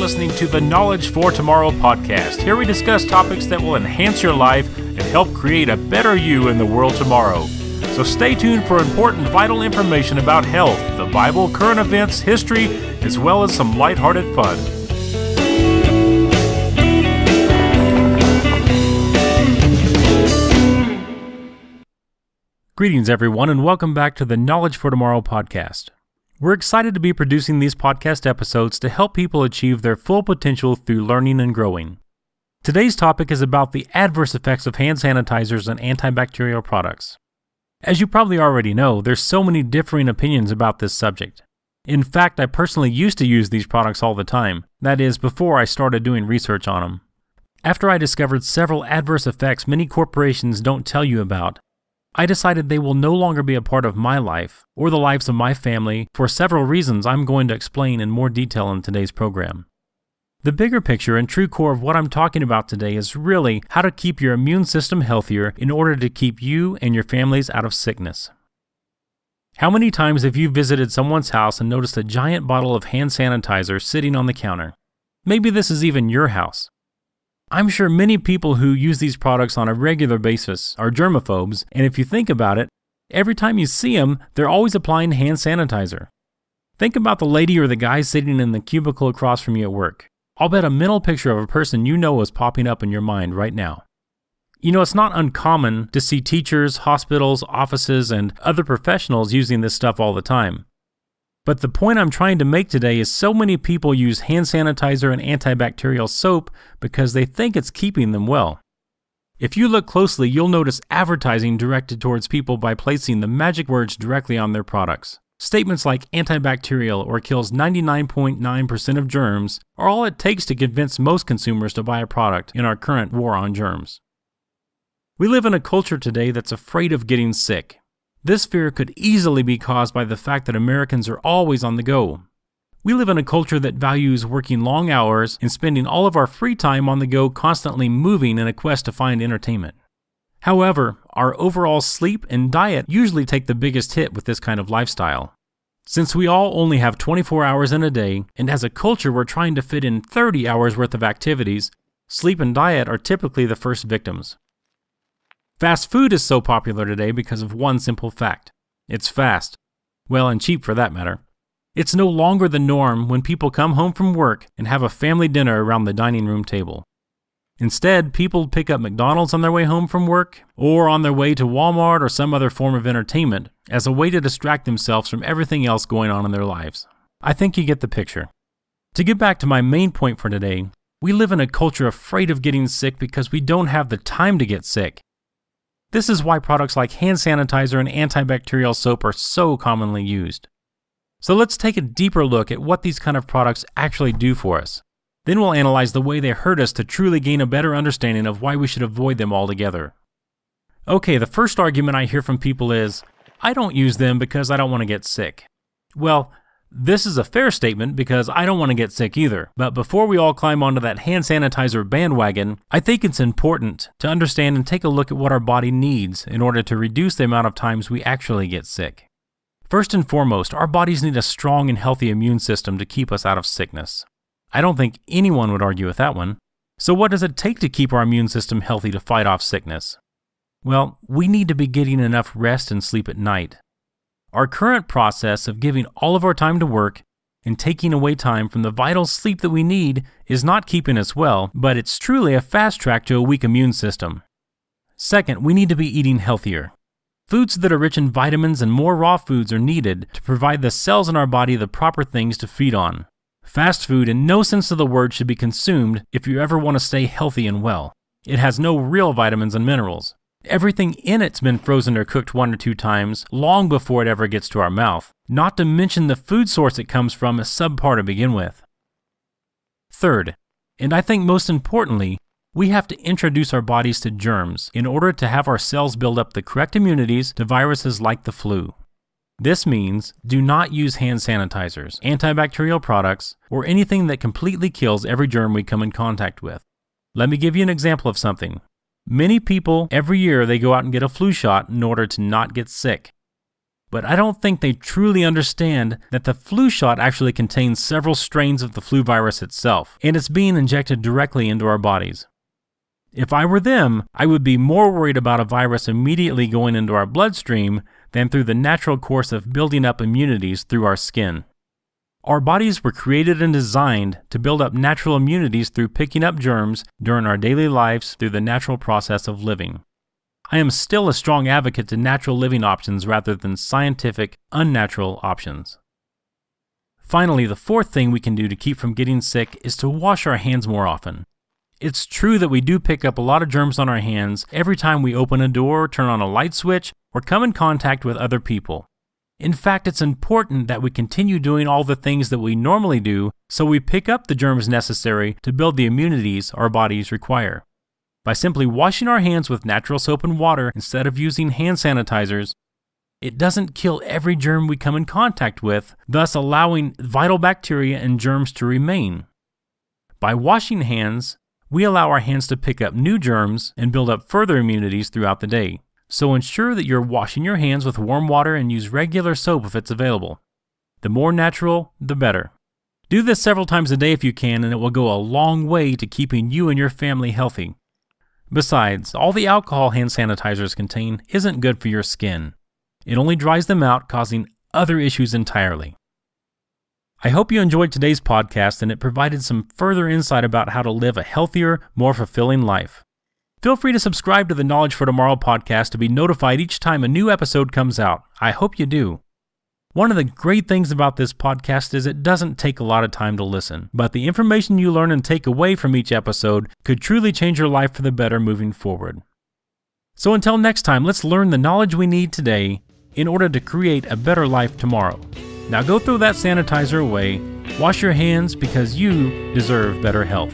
Listening to the Knowledge for Tomorrow podcast. Here we discuss topics that will enhance your life and help create a better you in the world tomorrow. So stay tuned for important vital information about health, the Bible, current events, history, as well as some lighthearted fun. Greetings everyone, and welcome back to the Knowledge for Tomorrow podcast. We're excited to be producing these podcast episodes to help people achieve their full potential through learning and growing. Today's topic is about the adverse effects of hand sanitizers and antibacterial products. As you probably already know, there's so many differing opinions about this subject. In fact, I personally used to use these products all the time, that is, before I started doing research on them. After I discovered several adverse effects many corporations don't tell you about, I decided they will no longer be a part of my life or the lives of my family for several reasons I'm going to explain in more detail in today's program. The bigger picture and true core of what I'm talking about today is really how to keep your immune system healthier in order to keep you and your families out of sickness. How many times have you visited someone's house and noticed a giant bottle of hand sanitizer sitting on the counter? Maybe this is even your house. I'm sure many people who use these products on a regular basis are germaphobes, and if you think about it, every time you see them, they're always applying hand sanitizer. Think about the lady or the guy sitting in the cubicle across from you at work. I'll bet a mental picture of a person you know is popping up in your mind right now. You know, it's not uncommon to see teachers, hospitals, offices, and other professionals using this stuff all the time. But the point I'm trying to make today is so many people use hand sanitizer and antibacterial soap because they think it's keeping them well. If you look closely, you'll notice advertising directed towards people by placing the magic words directly on their products. Statements like antibacterial or kills 99.9% of germs are all it takes to convince most consumers to buy a product in our current war on germs. We live in a culture today that's afraid of getting sick. This fear could easily be caused by the fact that Americans are always on the go. We live in a culture that values working long hours and spending all of our free time on the go, constantly moving in a quest to find entertainment. However, our overall sleep and diet usually take the biggest hit with this kind of lifestyle. Since we all only have 24 hours in a day, and as a culture we're trying to fit in 30 hours worth of activities, sleep and diet are typically the first victims. Fast food is so popular today because of one simple fact. It's fast. Well, and cheap for that matter. It's no longer the norm when people come home from work and have a family dinner around the dining room table. Instead, people pick up McDonald's on their way home from work or on their way to Walmart or some other form of entertainment as a way to distract themselves from everything else going on in their lives. I think you get the picture. To get back to my main point for today, we live in a culture afraid of getting sick because we don't have the time to get sick. This is why products like hand sanitizer and antibacterial soap are so commonly used. So let's take a deeper look at what these kind of products actually do for us. Then we'll analyze the way they hurt us to truly gain a better understanding of why we should avoid them altogether. Okay, the first argument I hear from people is, I don't use them because I don't want to get sick. Well, this is a fair statement because I don't want to get sick either. But before we all climb onto that hand sanitizer bandwagon, I think it's important to understand and take a look at what our body needs in order to reduce the amount of times we actually get sick. First and foremost, our bodies need a strong and healthy immune system to keep us out of sickness. I don't think anyone would argue with that one. So what does it take to keep our immune system healthy to fight off sickness? Well, we need to be getting enough rest and sleep at night. Our current process of giving all of our time to work and taking away time from the vital sleep that we need is not keeping us well, but it's truly a fast track to a weak immune system. Second, we need to be eating healthier. Foods that are rich in vitamins and more raw foods are needed to provide the cells in our body the proper things to feed on. Fast food in no sense of the word should be consumed if you ever want to stay healthy and well. It has no real vitamins and minerals. Everything in it's been frozen or cooked 1 or 2 times long before it ever gets to our mouth, not to mention the food source it comes from is subpar to begin with. Third, and I think most importantly, we have to introduce our bodies to germs in order to have our cells build up the correct immunities to viruses like the flu. This means do not use hand sanitizers, antibacterial products, or anything that completely kills every germ we come in contact with. Let me give you an example of something. Many people, every year, they go out and get a flu shot in order to not get sick. but I don't think they truly understand that the flu shot actually contains several strains of the flu virus itself, and it's being injected directly into our bodies. If I were them, I would be more worried about a virus immediately going into our bloodstream than through the natural course of building up immunities through our skin. Our bodies were created and designed to build up natural immunities through picking up germs during our daily lives through the natural process of living. I am still a strong advocate to natural living options rather than scientific, unnatural options. Finally, the fourth thing we can do to keep from getting sick is to wash our hands more often. It's true that we do pick up a lot of germs on our hands every time we open a door, turn on a light switch, or come in contact with other people. In fact, it's important that we continue doing all the things that we normally do so we pick up the germs necessary to build the immunities our bodies require. By simply washing our hands with natural soap and water instead of using hand sanitizers, it doesn't kill every germ we come in contact with, thus allowing vital bacteria and germs to remain. By washing hands, we allow our hands to pick up new germs and build up further immunities throughout the day. So ensure that you're washing your hands with warm water and use regular soap if it's available. The more natural, the better. Do this several times a day if you can, and it will go a long way to keeping you and your family healthy. Besides, all the alcohol hand sanitizers contain isn't good for your skin. It only dries them out, causing other issues entirely. I hope you enjoyed today's podcast and it provided some further insight about how to live a healthier, more fulfilling life. Feel free to subscribe to the Knowledge for Tomorrow podcast to be notified each time a new episode comes out. I hope you do. One of the great things about this podcast is it doesn't take a lot of time to listen, but the information you learn and take away from each episode could truly change your life for the better moving forward. So until next time, let's learn the knowledge we need today in order to create a better life tomorrow. Now go throw that sanitizer away, wash your hands because you deserve better health.